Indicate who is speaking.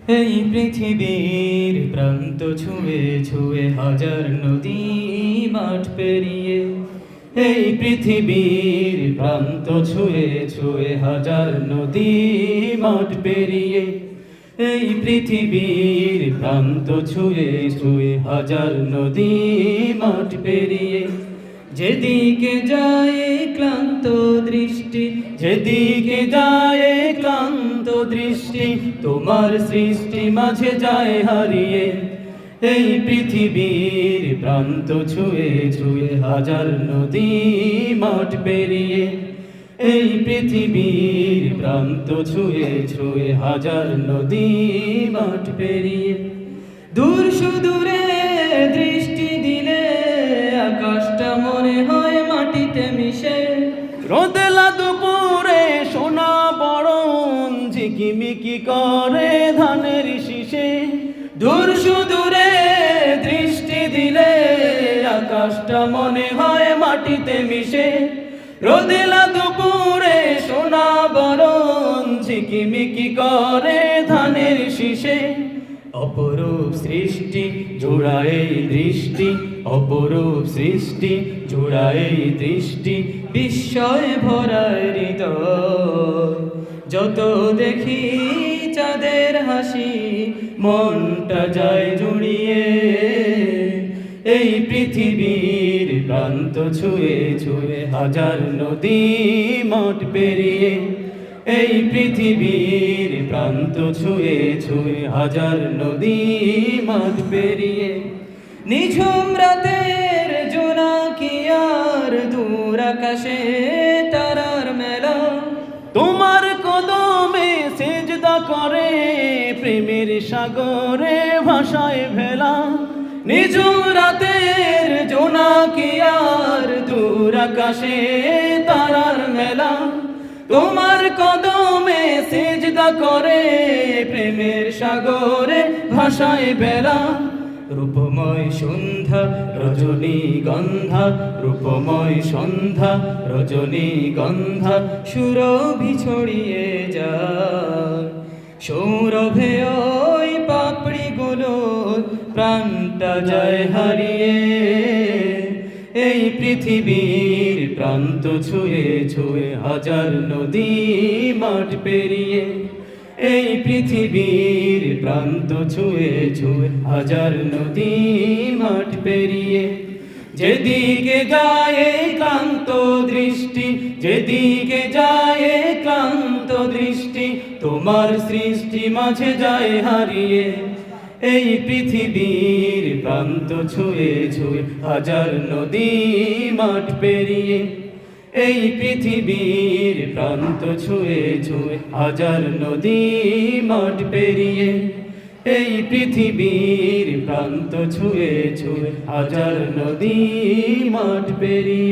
Speaker 1: এই পৃথিবীর প্রান্ত ছুঁয়ে ছুঁয়ে হাজার নদী মাঠ পেরিয়ে, এই পৃথিবীর প্রান্ত ছুঁয়ে ছুঁয়ে হাজার নদী মাঠ পেরিয়ে, এই পৃথিবীর প্রান্ত ছুঁয়ে ছুঁয়ে হাজার নদী মাঠ পেরিয়ে, যেদিকে যায় ক্লান্ত দৃষ্টি, যেদিকে যায় ক্লান্ত দৃষ্টি, তোমার সৃষ্টি মাঝে যায় হারিয়ে। এই পৃথিবীর প্রান্ত ছুঁয়ে ছুঁয়ে হাজার নদী মাঠ পেরিয়ে, এই পৃথিবীর প্রান্ত ছুঁয়ে ছুঁয়ে হাজার নদী মাঠ পেরিয়ে। দূর সুদূরে দৃষ্টি দিলে আকাশটা মনে হয় মাটিতে মিশে, রোদেলা দুপুরে সোনা বরণ ঝিকিমিকি করে ধানের শীষে। দূর সুদূরে দৃষ্টি দিলে আকাশটা মনে হয় মাটিতে মিশে, রোদেলা দুপুরে সোনা বরণ ঝিকিমিকি করে ধানের শীষে। অপরূপ সৃষ্টি জোড়ায় দৃষ্টি, অপরূপ সৃষ্টি জোড়ায় দৃষ্টি, বিস্ময় ভরা হৃদয়। যত দেখি চাঁদের হাসি মনটা যায় জুড়িয়ে, এই পৃথিবীর প্রান্ত ছুঁয়ে ছুঁয়ে হাজার নদী মাঠ পেরিয়ে, এই পৃথিবীর প্রান্ত ছুঁয়ে ছুঁয়ে হাজার নদী মাঠ পেরিয়ে। নিঝুম রাতের জোনাকি আর দূর আকাশে তারার মেলা, তোমার কদমে সেজদা করে প্রেমের সাগরে ভাষায় ভেলা। নিঝুম রাতের জোনাকি আর দূর আকাশে তারার মেলা, তোমার কদমে সেজদা করে প্রেমের সাগরে ভাষায় বেলা। রূপময় সন্ধ্যা রজনী গন্ধা, রূপময় সন্ধ্যা রজনী গন্ধা, সুরভি ছড়িয়ে যায়। সৌরভে ওই পাপড়িগুলো প্রাণটা যায় হারিয়ে, এই পৃথিবীর প্রান্ত ছুঁয়ে ছুঁয়ে হাজার নদী মাঠ পেরিয়ে, এই পৃথিবীর প্রান্ত ছুঁয়ে ছুঁয়ে হাজার নদী মাঠ পেরিয়ে। যেদিকে যায় ক্লান্ত দৃষ্টি, যেদিকে যায় ক্লান্ত দৃষ্টি, তোমার সৃষ্টি মাঝে যায় হারিয়ে। এই পৃথিবীর প্রান্ত ছুঁয়ে ছুঁয়ে হাজার নদী মাঠ পেরিয়ে, এই পৃথিবীর প্রান্ত ছুঁয়ে ছুঁয়ে হাজার নদী মাঠ পেরিয়ে, এই পৃথিবীর প্রান্ত ছুঁয়ে ছুঁয়ে হাজার নদী মাঠ পেরিয়ে।